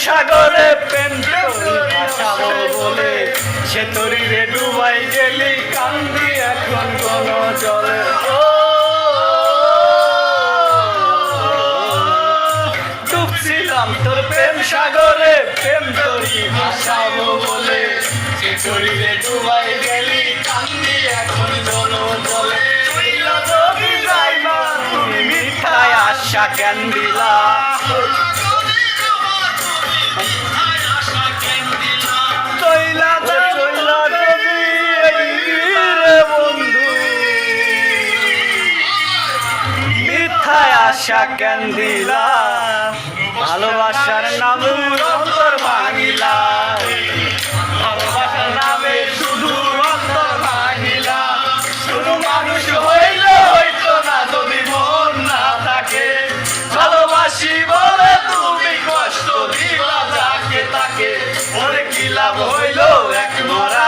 সাগরে প্রেম ভাসাবো বলে সে তরিরে ডুবাই গেলি কান্দি এখন কোন জলে ডুবছিলাম তোর প্রেম সাগরে প্রেম তরি ভাসাবো বলে সে তরিরে ডুবাই গেলি কান্দি এখন কোন জলে তুমি মিঠাই আশা কেন দিলা আশা কেন দিলা ভালোবাসার নামে অন্তর ভাঙিলা ভালোবাসার নামে শুধু অন্তর ভাঙিলা শুধু মানুষ হইলে হইতো না যদি মন না থাকে ভালোবাসি বলে তুমি কষ্ট দিলা যাকে তাকে ওরে কি লাভ হইল এক মরা